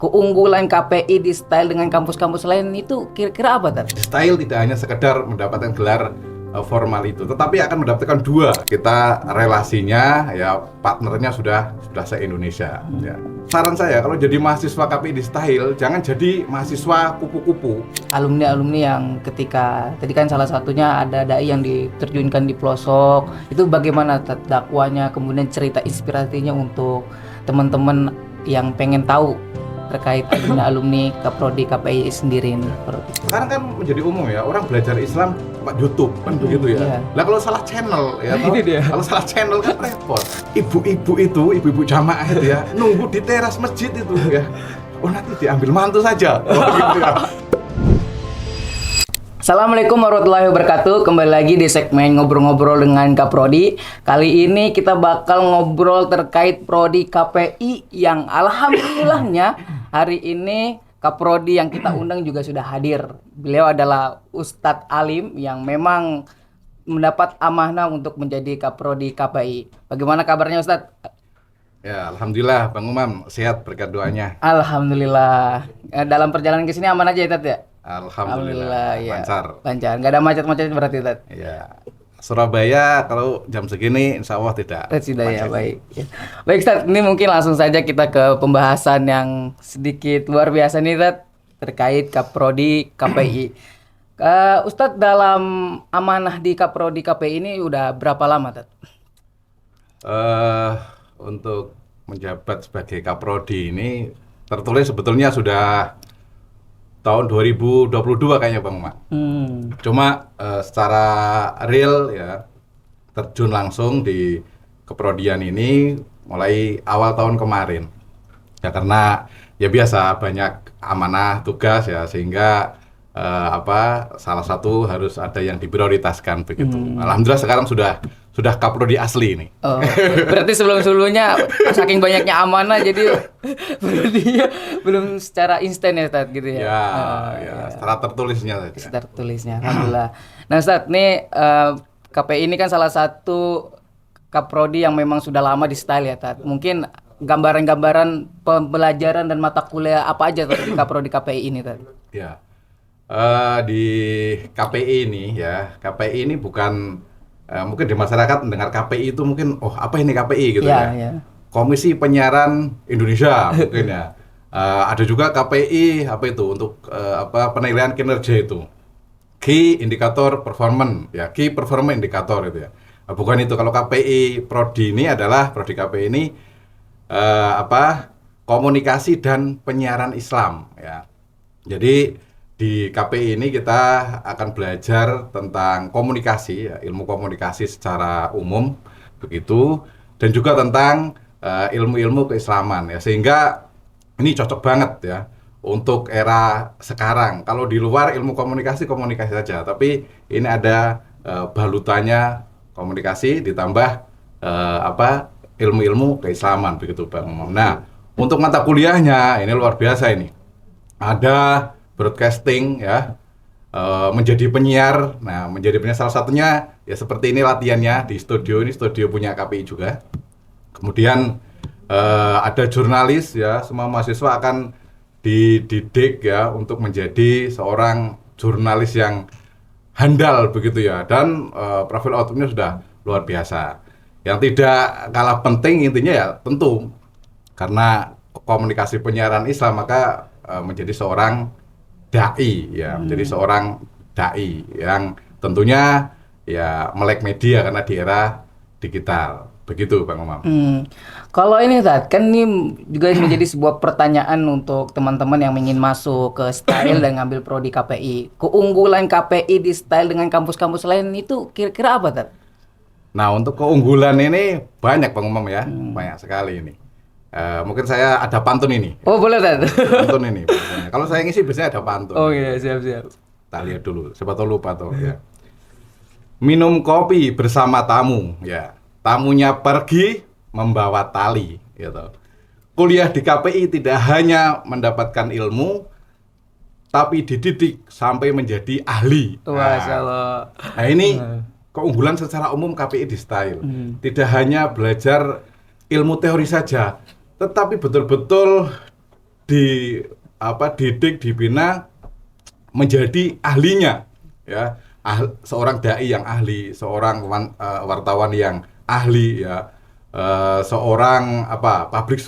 Keunggulan KPI di style dengan kampus-kampus lain itu kira-kira apa, Tat? Style tidak hanya sekedar mendapatkan gelar formal itu, tetapi akan mendapatkan dua. Kita relasinya, ya partnernya sudah se-Indonesia. Ya. Saran saya kalau jadi mahasiswa KPI di style, jangan jadi mahasiswa kupu-kupu. Alumni-alumni yang ketika tadi kan salah satunya ada dai yang diterjunkan di pelosok, itu bagaimana, Tat, dakwanya, kemudian cerita inspirasinya untuk teman-teman yang pengen tahu terkait alumni Kaprodi KPI sendiri ini. Sekarang kan menjadi umum ya, orang belajar Islam lewat YouTube kan begitu ya. Iya. Lah kalau salah channel ya, Ini dia. kalau salah channel kan repot. Ibu-ibu jamaah itu ya, nunggu di teras masjid itu ya. Oh nanti diambil mantu saja. Oh, gitu ya. Assalamualaikum warahmatullahi wabarakatuh. Kembali lagi di segmen ngobrol-ngobrol dengan Kaprodi. Kali ini kita bakal ngobrol terkait Prodi KPI yang alhamdulillahnya hari ini Kaprodi yang kita undang juga sudah hadir. Beliau adalah Ustadz Alim yang memang mendapat amanah untuk menjadi Kaprodi KPI. Bagaimana kabarnya, Ustadz? Ya, alhamdulillah Bang Umam sehat berkat doanya. Alhamdulillah. Dalam perjalanan ke sini aman aja ya, Tat, ya? Alhamdulillah ya. lancar. Lancar. Nggak ada macet-macet berarti, Tat? Ya. Surabaya kalau jam segini insya Allah tidak Sudah ya, macet. baik. Ya. Baik, Ustadz, ini mungkin langsung saja kita ke pembahasan yang sedikit luar biasa nih, Ustadz, terkait Kaprodi KPI. Ustadz, dalam amanah di Kaprodi KPI ini udah berapa lama, Ustadz? Untuk menjabat sebagai Kaprodi ini tertulis sebetulnya sudah tahun 2022 kayaknya Bang Mak. Cuma secara real ya terjun langsung di keprodian ini mulai awal tahun kemarin. Ya karena ya biasa banyak amanah tugas ya sehingga salah satu harus ada yang diprioritaskan begitu. Alhamdulillah sekarang sudah Kaprodi asli ini. Oh, berarti sebelum-sebelumnya saking banyaknya amanah jadi berarti belum secara instan ya, Ustadz, gitu ya? Ya, secara tertulisnya saja. Secara tertulisnya, alhamdulillah. Nah, Ustadz, nih KPI ini kan salah satu Kaprodi yang memang sudah lama di style ya, Tat. Mungkin gambaran-gambaran pembelajaran dan mata kuliah apa aja di Kaprodi KPI ini, Tat? Ya, di KPI ini ya, KPI ini bukan mungkin di masyarakat mendengar KPI itu mungkin apa ini KPI gitu ya. Komisi Penyiaran Indonesia mungkin ya. Ada juga KPI apa itu untuk penilaian kinerja itu. Key Indicator Performance ya, Key Performance Indicator itu ya. Bukan itu. Kalau KPI Prodi ini adalah Prodi KPI ini komunikasi dan penyiaran Islam ya. Jadi di KPI ini kita akan belajar tentang komunikasi, ya, ilmu komunikasi secara umum, begitu, dan juga tentang ilmu-ilmu keislaman, ya, sehingga ini cocok banget ya untuk era sekarang. Kalau di luar ilmu komunikasi saja, tapi ini ada balutannya komunikasi ditambah ilmu-ilmu keislaman, begitu Bang. Nah, untuk mata kuliahnya ini luar biasa ini. Ada broadcasting ya, menjadi penyiar. Nah, menjadi penyiar salah satunya ya seperti ini latihannya di studio. Ini studio punya KPI juga. Kemudian ada jurnalis ya, semua mahasiswa akan dididik ya untuk menjadi seorang jurnalis yang handal begitu ya. Dan profil outputnya sudah luar biasa. Yang tidak kalah penting intinya ya tentu karena komunikasi penyiaran Islam maka menjadi seorang dai ya, menjadi seorang dai yang tentunya ya melek media karena di era digital. Begitu Bang Umam. Kalau ini, Tat, kan ini juga menjadi sebuah pertanyaan untuk teman-teman yang ingin masuk ke style dan ngambil prodi KPI. Keunggulan KPI di style dengan kampus-kampus lain itu kira-kira apa, Tat? Nah, untuk keunggulan ini banyak Bang Umam ya, banyak sekali ini. Mungkin saya ada pantun ini. Oh, boleh, Tat. Pantun ini. Kalau saya ngisi biasanya ada pantun. Oh iya, siap-siap. Kita lihat dulu, siapa tahu lupa tuh ya. Minum kopi bersama tamu, ya. Tamunya pergi membawa tali, gitu. Kuliah di KPI tidak hanya mendapatkan ilmu, tapi dididik sampai menjadi ahli. Masya Allah. Nah ini keunggulan secara umum KPI di style. Tidak hanya belajar ilmu teori saja, tetapi betul-betul didik, dibina menjadi ahlinya, ya, seorang dai yang ahli, seorang wartawan yang ahli, ya, seorang public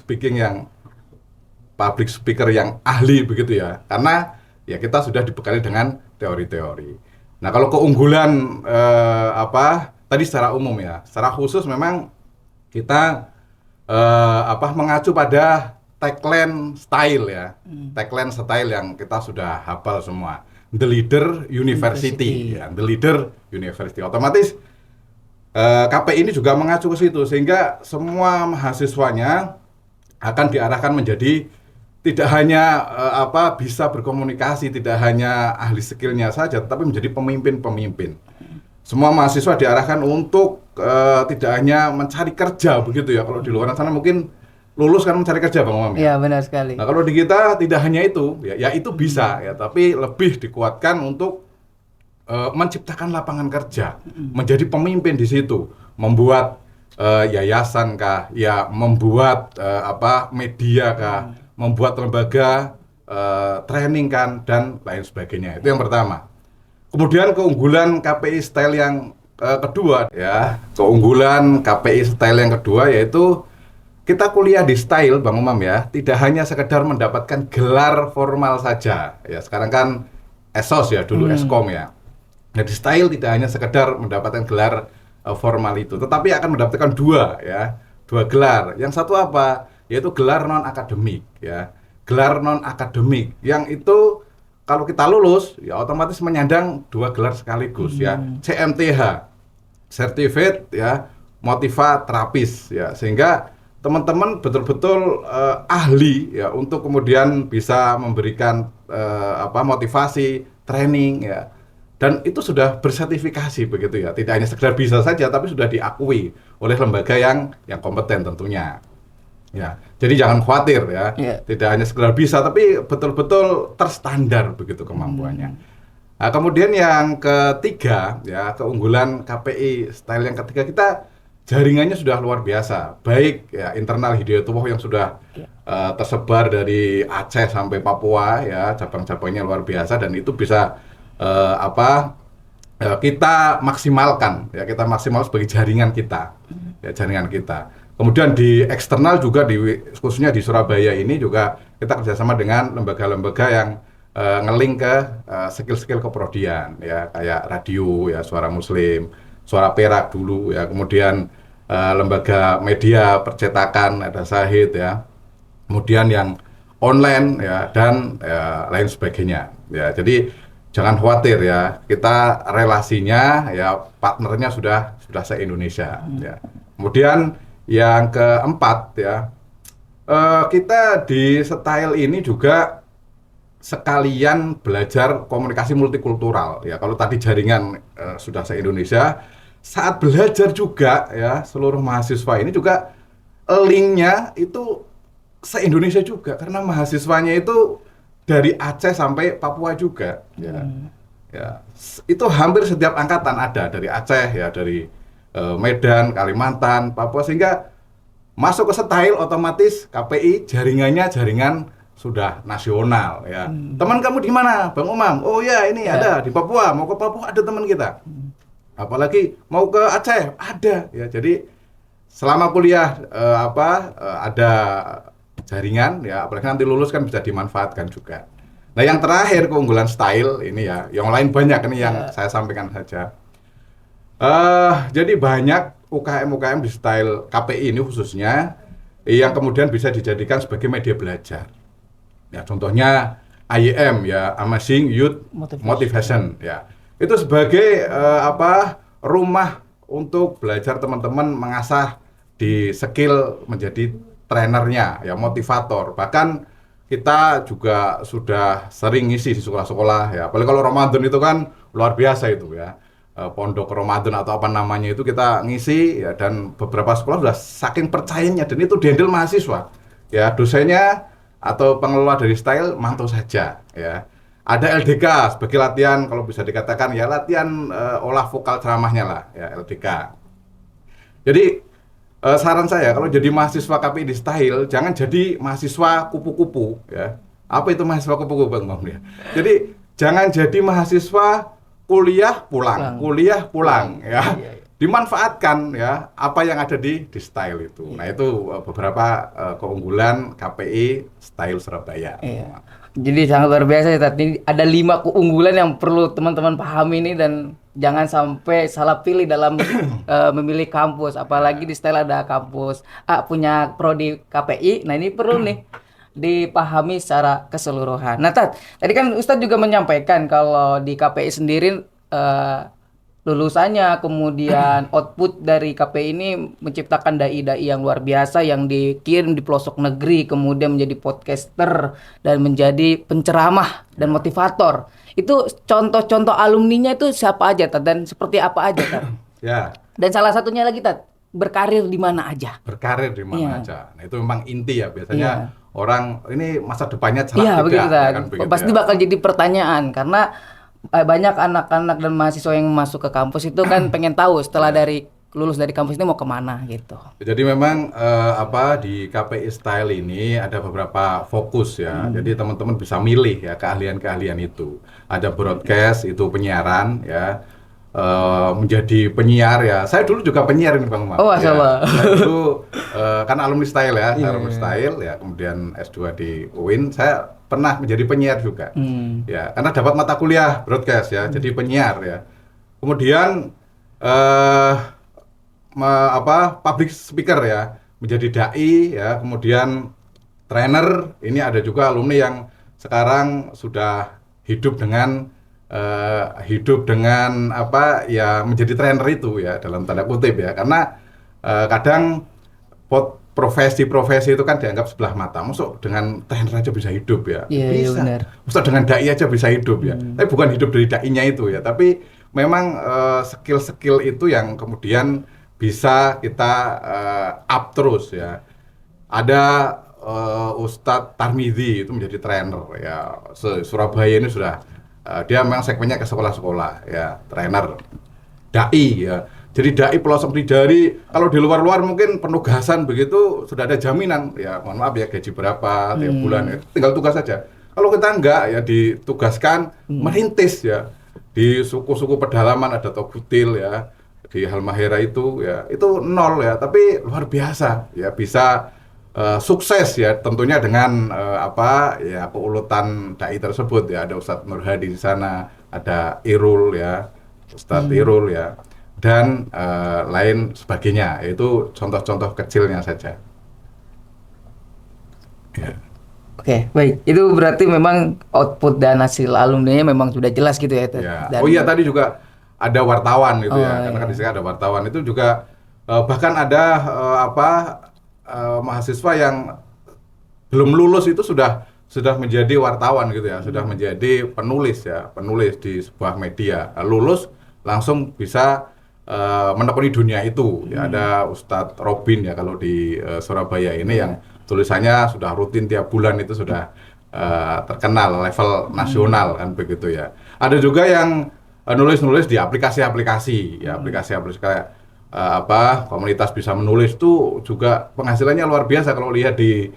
speaker yang ahli begitu ya, karena ya kita sudah dibekali dengan teori-teori. Nah, kalau keunggulan tadi secara umum ya, secara khusus memang kita mengacu pada tagline style ya, tagline style yang kita sudah hafal semua, The Leader University. Ya, The Leader University. Otomatis KPI ini juga mengacu ke situ, sehingga semua mahasiswanya akan diarahkan menjadi tidak hanya bisa berkomunikasi, tidak hanya ahli skillnya saja, tetapi menjadi pemimpin-pemimpin. Semua mahasiswa diarahkan untuk tidak hanya mencari kerja begitu ya. Kalau di luar sana mungkin lulus kan mencari kerja, Bang Umam. Iya, benar sekali. Nah, kalau di kita tidak hanya itu, ya itu bisa ya, tapi lebih dikuatkan untuk menciptakan lapangan kerja, menjadi pemimpin di situ, membuat yayasan kah, ya membuat media kah, membuat lembaga training kan, dan lain sebagainya. Itu yang pertama. Kemudian keunggulan KPI style yang kedua ya, keunggulan KPI style yang kedua yaitu kita kuliah di style, Bang Umam ya, tidak hanya sekedar mendapatkan gelar formal saja. Ya, sekarang kan ESOS ya, dulu Eskom ya. Nah, di style tidak hanya sekedar mendapatkan gelar formal itu, tetapi akan mendapatkan dua gelar. Yang satu apa? Yaitu gelar non akademik ya. Gelar non akademik yang itu kalau kita lulus ya otomatis menyandang dua gelar sekaligus ya. CMTH, Certificate ya Motivaterapis ya, sehingga teman-teman betul-betul ahli ya untuk kemudian bisa memberikan motivasi, training ya. Dan itu sudah bersertifikasi begitu ya. Tidak hanya sekedar bisa saja, tapi sudah diakui oleh lembaga yang kompeten tentunya. Ya, jadi jangan khawatir ya. Tidak hanya sekedar bisa, tapi betul-betul terstandar begitu kemampuannya. Nah, kemudian yang ketiga ya, keunggulan KPI style yang ketiga, kita jaringannya sudah luar biasa. Baik ya internal Hidayatullah yang sudah tersebar dari Aceh sampai Papua ya, cabang-cabangnya luar biasa, dan itu bisa kita maksimalkan ya, kita maksimal sebagai jaringan kita ya, jaringan kita. Kemudian di eksternal juga, khususnya di Surabaya ini juga kita kerjasama dengan lembaga-lembaga yang ngeling ke skill-skill keprodian ya, kayak radio ya, Suara Muslim, Suara Perak dulu ya, kemudian lembaga media percetakan ada Sahid ya, kemudian yang online ya, dan lain sebagainya ya. Jadi jangan khawatir ya, kita relasinya ya, partnernya sudah se-Indonesia ya. Kemudian yang keempat ya, kita di style ini juga sekalian belajar komunikasi multikultural ya. Kalau tadi jaringan sudah se-Indonesia, saat belajar juga ya, seluruh mahasiswa ini juga linknya itu se-Indonesia juga, karena mahasiswanya itu dari Aceh sampai Papua juga ya. Ya, itu hampir setiap angkatan ada, dari Aceh ya, dari Medan, Kalimantan, Papua, sehingga masuk ke style otomatis KPI jaringannya jaringan sudah nasional ya. Teman kamu di mana, Bang Umam? Oh ya, ini ada di Papua. Mau ke Papua ada teman kita. Apalagi mau ke Aceh ada ya. Jadi selama kuliah ada jaringan ya, apalagi nanti lulus kan bisa dimanfaatkan juga. Nah, yang terakhir keunggulan style ini ya, yang lain banyak ini yang saya sampaikan saja. Jadi banyak UKM-UKM di style KPI ini khususnya yang kemudian bisa dijadikan sebagai media belajar. Ya, contohnya IYM ya, Amazing Youth Motivation ya. Itu sebagai rumah untuk belajar teman-teman mengasah di skill menjadi trainernya ya, motivator. Bahkan kita juga sudah sering ngisi di sekolah-sekolah ya. Apalagi kalau Ramadan itu kan luar biasa itu ya. Pondok Ramadan atau apa namanya itu kita ngisi ya, dan beberapa sekolah sudah saking percayanya, dan itu dihandle mahasiswa ya, dosennya atau pengelola dari style mantau saja ya. Ada LDK sebagai latihan, kalau bisa dikatakan ya latihan olah vokal ceramahnya lah ya, LDK. Jadi saran saya kalau jadi mahasiswa KPI di Style jangan jadi mahasiswa kupu-kupu ya. Apa itu mahasiswa kupu-kupu Bang Mam ya? Jadi jangan jadi mahasiswa kuliah pulang ya. Dimanfaatkan ya apa yang ada di Style itu. Nah, itu beberapa keunggulan KPI Style Surabaya. Iya. Jadi sangat luar biasa ya, tadi ada 5 keunggulan yang perlu teman-teman pahami ini dan jangan sampai salah pilih dalam memilih kampus. Apalagi di Style ada kampus punya prodi KPI. Nah, ini perlu nih dipahami secara keseluruhan. Nah, tadi kan Ustadz juga menyampaikan kalau di KPI sendiri lulusannya kemudian output dari KPI ini menciptakan dai-dai yang luar biasa yang dikirim di pelosok negeri kemudian menjadi podcaster dan menjadi penceramah dan motivator. Itu contoh-contoh alumninya itu siapa aja Tat dan seperti apa aja Tat? Ya. Dan salah satunya lagi Tat, berkarir di mana aja? Berkarir di mana aja. Nah, itu memang inti ya biasanya Iya. orang ini masa depannya cerah Iya, tidak begitu, ya Tat. kan, begitu Pasti ya. bakal jadi pertanyaan karena banyak anak-anak dan mahasiswa yang masuk ke kampus itu kan pengen tahu setelah dari lulus dari kampus ini mau kemana gitu. Jadi memang di KPI Style ini ada beberapa fokus ya. Jadi teman-teman bisa milih ya keahlian-keahlian itu. Ada broadcast itu penyiaran ya. Menjadi penyiar ya. Saya dulu juga penyiar ini Bang Mam. Oh, ya. masyaallah. Saya dulu kan alumni Style ya, saya alumni Style ya. Kemudian S2 di UIN, saya pernah menjadi penyiar juga. Ya, karena dapat mata kuliah broadcast ya. Jadi penyiar ya. Kemudian public speaker ya, menjadi dai ya, kemudian trainer. Ini ada juga alumni yang sekarang sudah hidup dengan menjadi trainer itu ya dalam tanda kutip ya, karena kadang profesi-profesi itu kan dianggap sebelah mata. Maksud dengan trainer aja bisa hidup ya? Iya, bisa. benar. Maksud dengan dai aja bisa hidup ya? Tapi bukan hidup dari dainya itu ya, tapi memang skill-skill itu yang kemudian bisa kita up terus ya. Ada Ustadz Tarmizi itu menjadi trainer ya, Surabaya ini sudah dia memang segmennya ke sekolah-sekolah ya, trainer dai ya. Jadi dai pelosok di jari, kalau di luar-luar mungkin penugasan begitu sudah ada jaminan ya, mohon maaf ya gaji berapa tiap bulan ya, tinggal tugas saja. Kalau kita enggak ya ditugaskan merintis ya di suku-suku pedalaman, ada Togutil ya, di Halmahera itu ya, itu nol ya, tapi luar biasa ya, bisa sukses ya, tentunya dengan keuletan dai tersebut ya. Ada Ustadz Nur Hadi di sana, ada Irul ya, Ustadz Irul ya, dan lain sebagainya. Itu contoh-contoh kecilnya saja. Ya. Oke, baik. Itu berarti memang output dan hasil alumninya memang sudah jelas gitu ya. Ya. Dan- Oh iya, tadi juga ada wartawan gitu ya, Oh, karena iya. kan di sini ada wartawan itu juga bahkan ada mahasiswa yang belum lulus itu sudah menjadi wartawan gitu ya, sudah menjadi penulis ya, penulis di sebuah media. Lulus langsung bisa menekuni dunia itu. Ya, ada Ustadz Robin ya kalau di Surabaya ini yang tulisannya sudah rutin tiap bulan, itu sudah terkenal level nasional kan begitu ya. Ada juga yang nulis-nulis di aplikasi-aplikasi ya, aplikasi-aplikasi kayak komunitas bisa menulis itu juga penghasilannya luar biasa kalau lihat di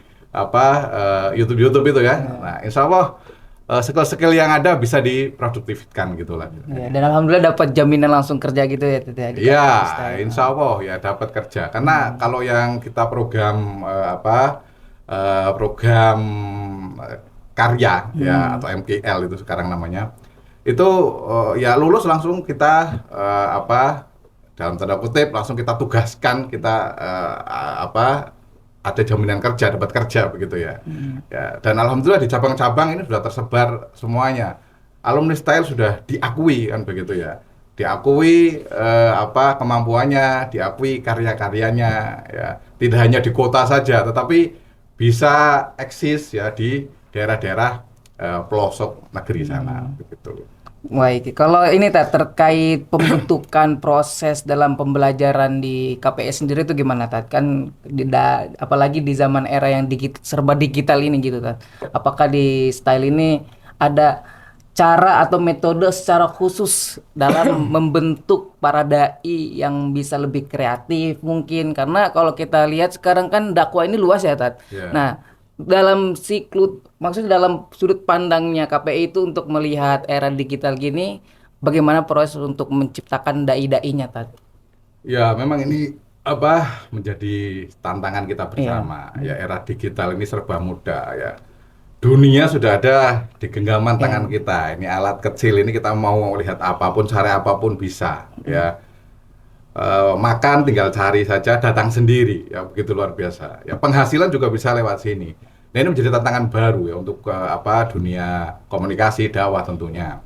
YouTube itu ya. Nah, insya Allah skill-skill yang ada bisa diproduktifkan gitulah. Ya, dan alhamdulillah dapat jaminan langsung kerja gitu ya. Tete, di Iya, kampus Style. insya Allah ya dapat kerja. Karena kalau yang kita program program karya ya, atau MKL itu sekarang namanya, itu ya lulus langsung kita dalam tanda kutip langsung kita tugaskan, kita ada jaminan kerja, dapat kerja begitu ya. Ya, dan alhamdulillah di cabang-cabang ini sudah tersebar semuanya. Alumni Style sudah diakui kan begitu ya. Diakui kemampuannya, diakui karya-karyanya ya. Tidak hanya di kota saja, tetapi bisa eksis ya di daerah-daerah pelosok negeri sana begitu. Baik, kalau ini terkait pembentukan proses dalam pembelajaran di KPS sendiri itu gimana Tat? Kan apalagi di zaman era yang serba digital ini gitu Tat. Apakah di Style ini ada cara atau metode secara khusus dalam membentuk para dai yang bisa lebih kreatif mungkin, karena kalau kita lihat sekarang kan dakwah ini luas ya Tat. Ya. Nah, dalam maksudnya dalam sudut pandangnya KPI itu untuk melihat era digital gini, bagaimana proses untuk menciptakan dai-dainya Tat? Ya, memang ini menjadi tantangan kita bersama. Ya, era digital ini serba mudah ya. Dunia sudah ada di genggaman tangan kita. Ini alat kecil ini kita mau lihat apapun, cara apapun bisa ya. Makan tinggal cari saja, datang sendiri ya, begitu luar biasa. Ya, penghasilan juga bisa lewat sini. Nah, ini menjadi tantangan baru ya untuk dunia komunikasi dakwah tentunya.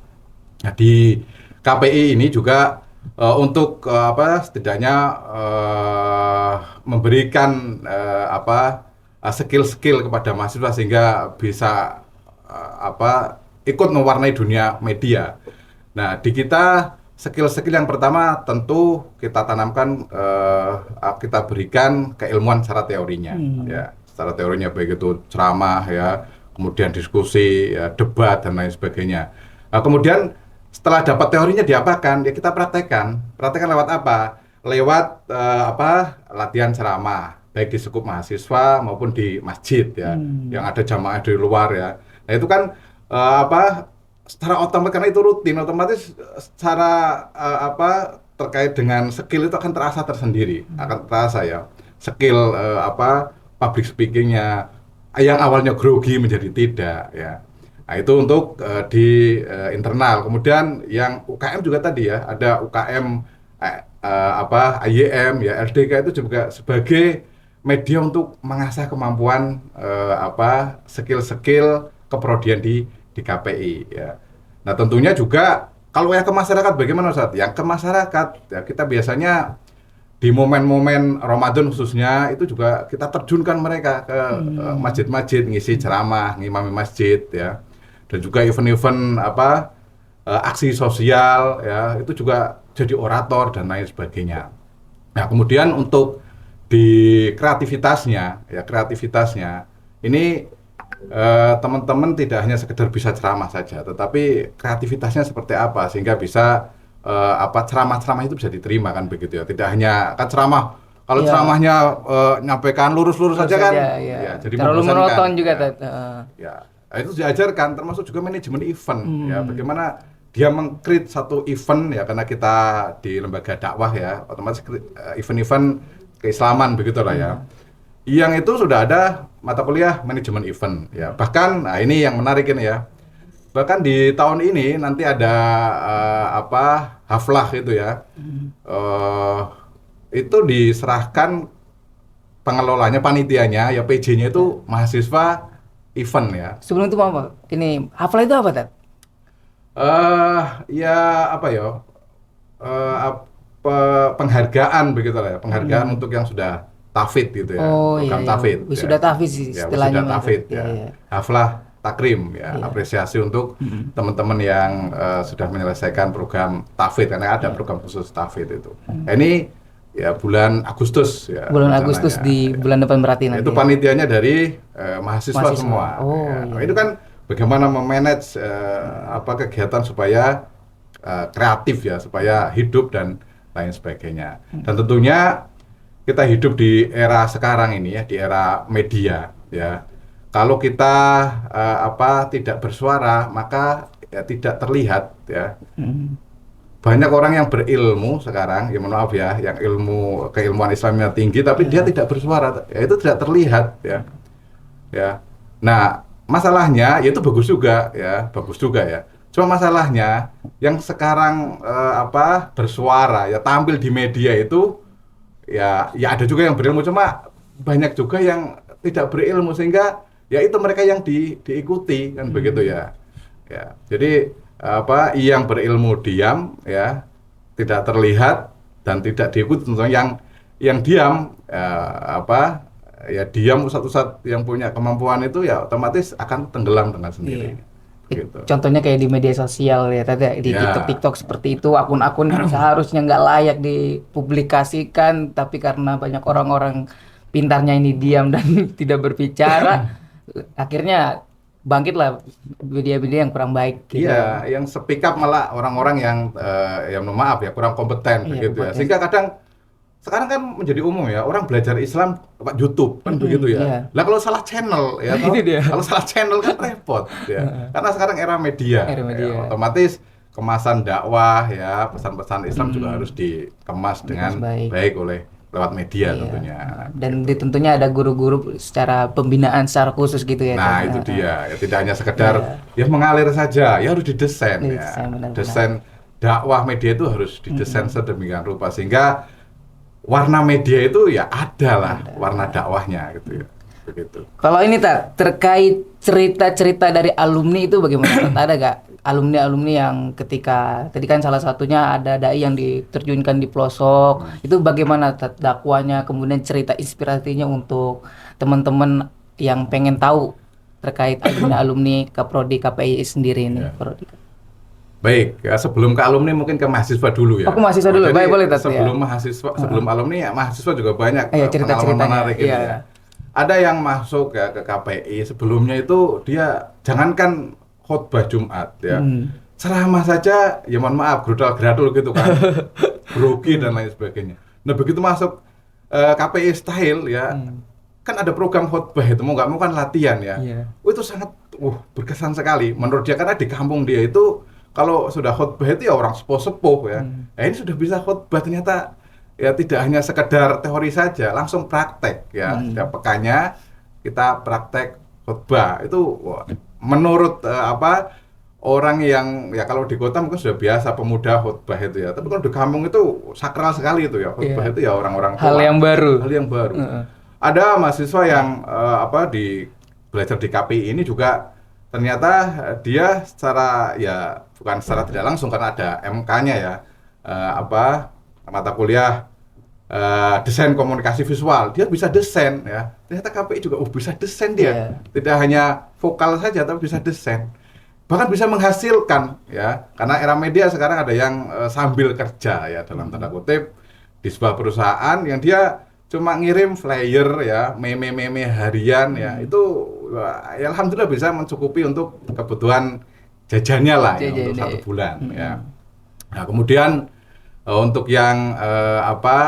Nah, di KPI ini juga untuk setidaknya memberikan skill-skill kepada mahasiswa sehingga bisa ikut mewarnai dunia media. Nah, di kita skill-skill yang pertama tentu kita tanamkan, kita berikan keilmuan secara teorinya, ya, secara teorinya baik itu ceramah ya, kemudian diskusi, ya, debat dan lain sebagainya. Nah, kemudian setelah dapat teorinya diapakan? Ya kita praktekkan lewat apa? Lewat latihan ceramah, baik di skup mahasiswa maupun di masjid ya, yang ada jamaah dari luar ya. Nah itu kan secara otomatis, karena itu rutin, otomatis secara terkait dengan skill itu akan terasa tersendiri, akan terasa ya skill public speakingnya yang awalnya grogi menjadi tidak ya. Nah itu untuk di internal. Kemudian yang UKM juga tadi ya, ada UKM IYM ya, LDK itu juga sebagai media untuk mengasah kemampuan skill-skill keprodian di KPI ya. Nah tentunya juga kalau yang ke masyarakat bagaimana Ustaz? Yang ke masyarakat ya, kita biasanya di momen-momen Ramadan khususnya itu juga kita terjunkan mereka ke masjid-masjid, ngisi ceramah, ngimami masjid ya. Dan juga event-event aksi sosial ya, itu juga jadi orator dan lain sebagainya. Nah kemudian untuk di kreativitasnya ini teman-teman tidak hanya sekedar bisa ceramah saja, tetapi kreativitasnya seperti apa sehingga bisa ceramah-ceramah itu bisa diterima kan begitu ya. Tidak hanya kan ceramah, kalau ceramahnya nyampaikan lurus-lurus saja kan ya, jadi terlalu monoton juga ya. Nah, itu diajarkan termasuk juga manajemen event ya, bagaimana dia meng-create satu event ya, karena kita di lembaga dakwah ya, otomatis event-event keislaman begitulah ya. Yang itu sudah ada mata kuliah manajemen event ya. Bahkan nah ini yang menarik ini ya. Bahkan di tahun ini nanti ada haflah itu ya. Itu diserahkan pengelolanya, panitianya ya, PJ-nya itu mahasiswa event ya. Sebelum itu apa? Ini haflah itu apa, Tat? Penghargaan begitulah ya, penghargaan untuk yang sudah tafid gitu ya, program tafid. Wisuda tafid sih istilahnya. Wisuda tafid ya. Haflah takrim ya, apresiasi untuk teman-teman yang sudah menyelesaikan program tafid, karena ada program khusus tafid itu. Ini ya bulan Agustus ya. Bulan Agustus di bulan depan berarti nanti. Itu panitianya dari mahasiswa semua. Itu kan bagaimana memanage kegiatan supaya kreatif ya, supaya hidup dan lain sebagainya. Dan tentunya kita hidup di era sekarang ini ya, di era media ya. Kalau kita tidak bersuara, maka ya tidak terlihat ya. Banyak orang yang berilmu sekarang, ya mohon maaf ya, yang keilmuan Islamnya tinggi, tapi dia tidak bersuara, ya itu tidak terlihat ya. Ya. Nah, masalahnya ya itu bagus juga ya. Cuma masalahnya yang sekarang bersuara ya, tampil di media itu ya ada juga yang berilmu, cuma banyak juga yang tidak berilmu, sehingga ya itu mereka yang diikuti kan begitu ya. Ya. Jadi yang berilmu diam ya, tidak terlihat dan tidak diikuti. Tentunya yang diam diam, satu-satu yang punya kemampuan itu ya otomatis akan tenggelam dengan sendiri. Gitu. Contohnya kayak di media sosial ya tadi, di TikTok seperti itu, akun-akun yang seharusnya nggak layak dipublikasikan, tapi karena banyak orang-orang pintarnya ini diam dan tidak berbicara, akhirnya bangkit lah media-media yang kurang baik gitu. Iya, yang speak up malah orang-orang yang mohon maaf ya kurang kompeten Iya, begitu ya. kompeten. Sehingga kadang sekarang kan menjadi umum ya, orang belajar Islam lewat YouTube kan begitu ya. iya. Lah kalau salah channel ya toh, Itu dia. kalau salah channel kan repot ya. Karena sekarang era media, Era media. ya, otomatis kemasan dakwah ya, pesan-pesan Islam juga harus dikemas dengan baik. baik oleh lewat media Iya. tentunya. Dan tentunya ada guru-guru secara pembinaan secara khusus gitu ya. Nah, Kak. itu dia. Ya, tidak hanya sekedar ya mengalir saja, ya harus didesain ya. Didesain, benar-benar. Desain dakwah media itu harus didesain sedemikian rupa sehingga warna media itu ya ada lah warna dakwahnya gitu ya. Begitu. Kalau ini terkait cerita-cerita dari alumni itu bagaimana? Tat? Ada gak alumni-alumni yang ketika tadi kan salah satunya ada dai yang diterjunkan di pelosok, itu bagaimana Tat, dakwanya, kemudian cerita inspirasinya untuk teman-teman yang pengen tahu terkait alumni Kaprodi KPI sendiri ini. Ya. Prodi. Baik, ya, sebelum ke alumni mungkin ke mahasiswa dulu ya. Aku mahasiswa dulu. Jadi, Baik, boleh, Tat, sebelum ya. mahasiswa, sebelum alumni ya mahasiswa juga banyak Iya, pengalaman cerita-ceritanya, menarik gitu iya. ya. Ada yang masuk ya ke KPI sebelumnya itu dia jangankan khutbah Jumat ya. Ceramah saja ya mohon maaf gerudal-geradul gitu kan. Grogi dan lain sebagainya. Nah, begitu masuk KPI style ya. Kan ada program khutbah itu mau nggak mau kan latihan ya. Iya. Itu sangat berkesan sekali menurut dia karena di kampung dia itu kalau sudah khutbah itu ya orang sepuh-sepuh ya. Nah, ini sudah bisa khutbah ternyata ya tidak hanya sekedar teori saja, langsung praktek ya. Setiap pekannya kita praktek khutbah. Itu menurut orang yang ya kalau di kota mungkin sudah biasa pemuda khutbah itu ya. Tapi kalau di kampung itu sakral sekali itu ya. Khutbah itu ya orang-orang tua. Hal yang baru. Hal yang baru. Ada mahasiswa yang belajar di KPI ini juga ternyata dia secara ya bukan secara tidak langsung karena ada MK-nya ya mata kuliah desain komunikasi visual, dia bisa desain ya. Ternyata KPI juga bisa desain dia. Tidak hanya vokal saja tapi bisa desain. Bahkan bisa menghasilkan ya. Karena era media sekarang ada yang sambil kerja ya dalam tanda kutip di sebuah perusahaan yang dia cuma ngirim flyer ya, meme-meme harian ya. Itu ya alhamdulillah bisa mencukupi untuk kebutuhan jajannya lah ya, untuk 1 bulan ya. Nah, kemudian untuk yang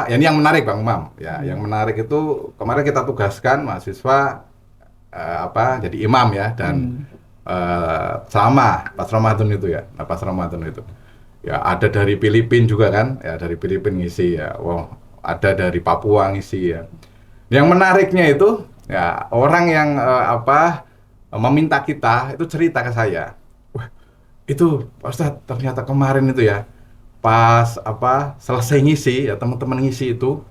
ini yang menarik Bang Umam ya, yang menarik itu kemarin kita tugaskan mahasiswa jadi imam ya dan ceramah pas Ramadan itu ya. Nah, pas Ramadan itu ya ada dari Filipina juga kan ya, dari Filipina ngisi ya. Wow, ada dari Papua ngisi ya. Yang menariknya itu ya orang yang meminta kita itu cerita ke saya. Wah, itu Pak Ustadz ternyata kemarin itu ya pas selesai ngisi ya teman-teman ngisi itu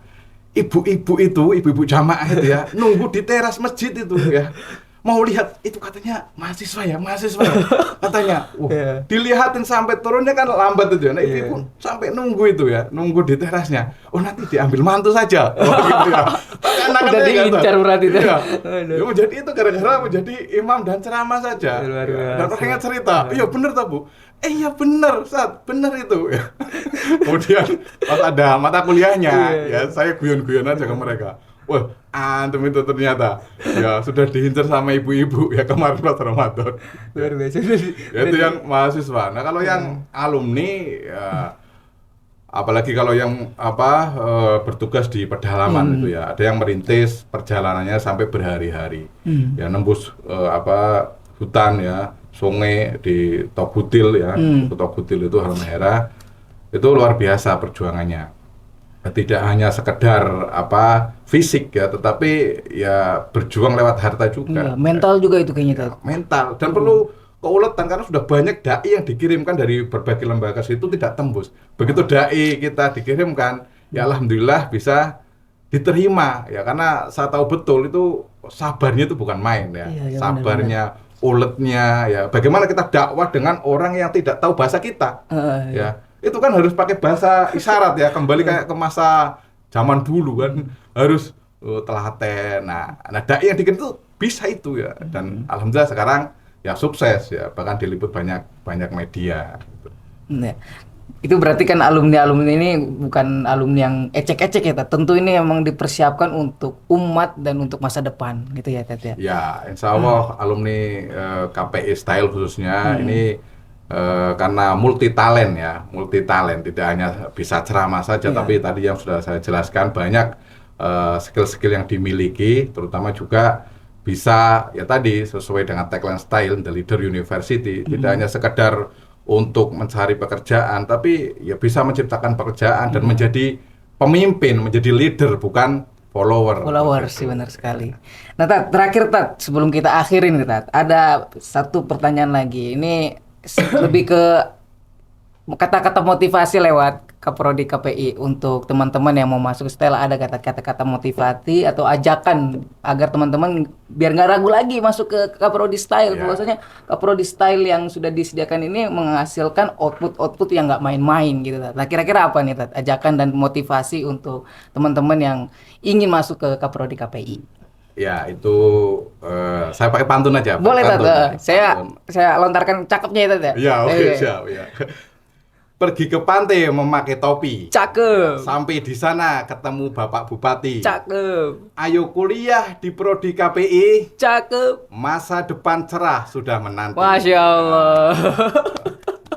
ibu-ibu jamaah itu ya nunggu di teras masjid itu ya mau lihat itu katanya mahasiswa ya katanya dilihatin sampai turunnya kan lambat itu ya. Nah, ibu sampai nunggu itu ya nunggu di terasnya nanti diambil mantu saja gitu ya. Udah diincar berarti itu ya, menjadi itu gara-gara menjadi imam dan ceramah saja dan orangnya cerita iya bener tak Bu iya bener Ustaz bener itu ya. Kemudian pas ada mata kuliahnya ya saya guyon-guyon aja ke mereka. Wah, antum itu ternyata ya sudah diincar sama ibu-ibu ya kemarin pas Ramadan. Luar biasa. Ya, itu yang mahasiswa. Nah, kalau yang alumni ya apalagi kalau yang bertugas di pedalaman itu ya, ada yang merintis perjalanannya sampai berhari-hari. Ya nembus hutan ya, sungai di Togutil ya. Togutil itu Halmahera. Itu luar biasa perjuangannya. Tidak hanya sekedar fisik ya, tetapi ya berjuang lewat harta juga. Mental juga itu kayaknya mental dan perlu keuletan karena sudah banyak dai yang dikirimkan dari berbagai lembaga situ tidak tembus. Begitu dai kita dikirimkan, ya alhamdulillah bisa diterima ya karena saya tahu betul itu sabarnya itu bukan main ya. Sabarnya, uletnya ya. Bagaimana kita dakwah dengan orang yang tidak tahu bahasa kita. Ya. Itu kan harus pakai bahasa isyarat ya, kembali kayak ke masa zaman dulu kan, harus telaten. Nah dai yang dikirim itu bisa itu ya, dan alhamdulillah sekarang ya sukses ya, bahkan diliput banyak media. Nah, Itu berarti kan alumni-alumni ini bukan alumni yang ecek-ecek ya, Tat. Tentu ini emang dipersiapkan untuk umat dan untuk masa depan gitu ya, Tat ya. Ya, insya Allah alumni KPI Style khususnya ini karena multi talent ya, multi talent, tidak hanya bisa ceramah saja, tapi tadi yang sudah saya jelaskan banyak skill-skill yang dimiliki, terutama juga bisa ya tadi sesuai dengan tagline Style The Leader University, tidak hanya sekedar untuk mencari pekerjaan, tapi ya bisa menciptakan pekerjaan dan menjadi pemimpin, menjadi leader, bukan follower. Followers sih, benar sekali. Nah, Tat, terakhir Tat, sebelum kita akhirin nih, Tat, ada satu pertanyaan lagi. Ini lebih ke kata-kata motivasi lewat Kaprodi KPI untuk teman-teman yang mau masuk Style. Ada kata-kata motivasi atau ajakan agar teman-teman biar nggak ragu lagi masuk ke Kaprodi Style. Bahwasanya Kaprodi Style yang sudah disediakan ini menghasilkan output yang nggak main-main gitu, Tat. Nah, kira-kira apa nih, Tat, ajakan dan motivasi untuk teman-teman yang ingin masuk ke Kaprodi KPI? Ya, itu saya pakai pantun aja. Boleh, Tat. Pantun. Saya lontarkan cakepnya itu, Tat. Ya, oke, siap ya. Pergi ke pantai memakai topi. Cakep. Sampai di sana ketemu Bapak Bupati. Cakep. Ayo kuliah di Prodi KPI. Cakep. Masa depan cerah sudah menanti. Masya Allah.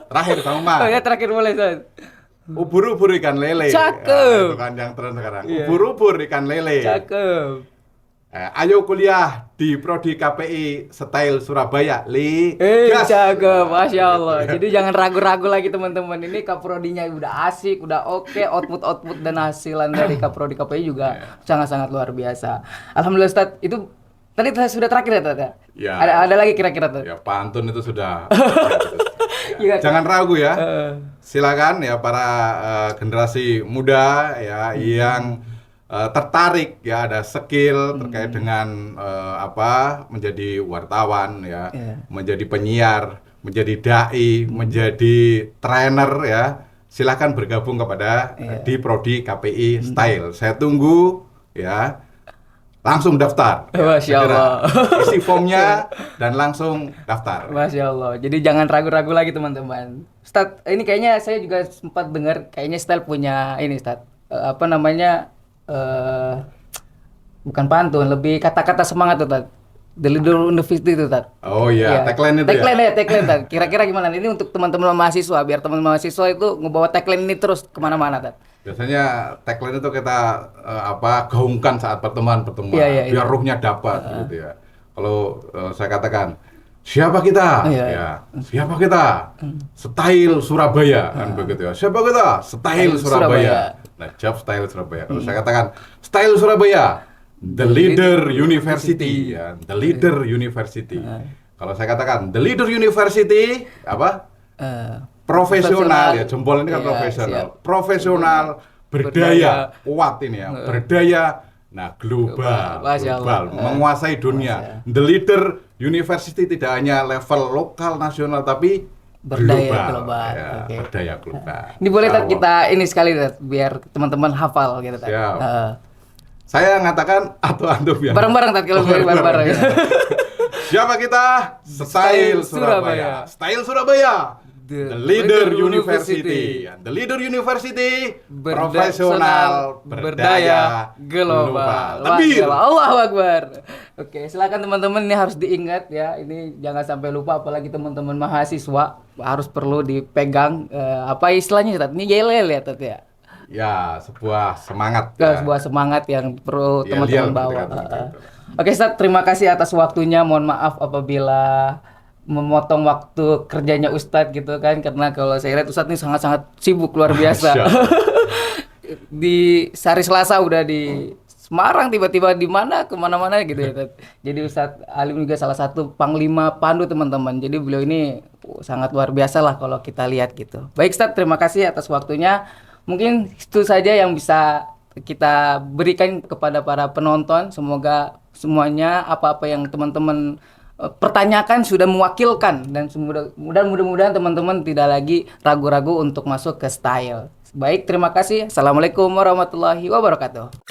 Terakhir Bang Umar. Oh ya, terakhir boleh, Tat. Ubur-ubur ikan lele. Cakep. Itu kan yang tren sekarang. Ubur-ubur ikan lele. Cakep. Ayo kuliah di Prodi KPI Style Surabaya. Gas. Cakep, Masya Allah. Jadi jangan ragu-ragu lagi teman-teman. Ini Kaprodinya udah asik, udah oke. Output dan hasilan dari Kaprodi KPI juga sangat-sangat luar biasa. Alhamdulillah, Ustaz. Itu tadi sudah terakhir ya, Tat? Ya. Ada lagi kira-kira, Tat? Ya, pantun itu sudah. Iya, Jangan ragu ya. Silakan ya para generasi muda ya yang tertarik ya, ada skill terkait dengan menjadi wartawan ya, menjadi penyiar, menjadi dai, menjadi trainer ya. Silakan bergabung kepada di Prodi KPI Style. Saya tunggu ya. Langsung daftar. Masya Allah. Isi formnya dan langsung daftar. Masya Allah. Jadi jangan ragu-ragu lagi teman-teman. Ustaz, ini kayaknya saya juga sempat dengar kayaknya Style punya ini, Ustaz. Bukan pantun, lebih kata-kata semangat tuh, Tat. The Leader University itu, Tat. Oh iya, tagline itu Tagline, Tat. Kira-kira gimana? Ini untuk teman-teman mahasiswa, biar teman-teman mahasiswa itu ngebawa tagline ini terus kemana-mana, Tat. Biasanya tagline itu kita gaungkan saat pertemuan-pertemuan biar ruhnya dapat gitu ya. Kalau saya katakan siapa kita? Siapa kita? Style Surabaya kan begitu ya. Siapa kita? Style Surabaya. Nah, jawab Style Surabaya. Kalau saya katakan Style Surabaya, The Leader University ya, The Leader University. Kalau saya katakan The Leader University apa? Profesional ya, jempol ini kan profesional. Profesional, berdaya, kuat ini ya. Berdaya, nah global, menguasai dunia. The Leader University tidak hanya level lokal, nasional, tapi berdaya global. Ya, berdaya global. Ini boleh Tat, kita ini sekali, Tat, biar teman-teman hafal gitu, Tat. Saya ngatakan atau antum ya. Bareng-bareng, Tat, kalau bareng-bareng. Siapa kita? Style Surabaya. Style Surabaya. The Leader University. The Leader University, profesional, berdaya, global. Allahu Akbar. Oke, silakan teman-teman, ini harus diingat ya. Ini jangan sampai lupa, apalagi teman-teman mahasiswa harus perlu dipegang apa istilahnya, Tat? Ini yelel ya, Tat ya. Ya, sebuah semangat. Ya. Sebuah semangat yang perlu teman-teman bawa. Oke, Ustaz, terima kasih atas waktunya. Mohon maaf apabila memotong waktu kerjanya Ustadz gitu kan, karena kalau saya lihat Ustadz ini sangat-sangat sibuk luar biasa. Di hari Selasa udah di Semarang, tiba-tiba di mana kemana-mana gitu ya. Jadi Ustadz Alim juga salah satu panglima pandu teman-teman. Jadi beliau ini sangat luar biasa lah kalau kita lihat gitu. Baik Ustadz, terima kasih atas waktunya. Mungkin itu saja yang bisa kita berikan kepada para penonton. Semoga semuanya apa-apa yang teman-teman pertanyakan sudah mewakilkan, dan mudah-mudahan teman-teman tidak lagi ragu-ragu untuk masuk ke Style. Baik, terima kasih. Assalamualaikum warahmatullahi wabarakatuh.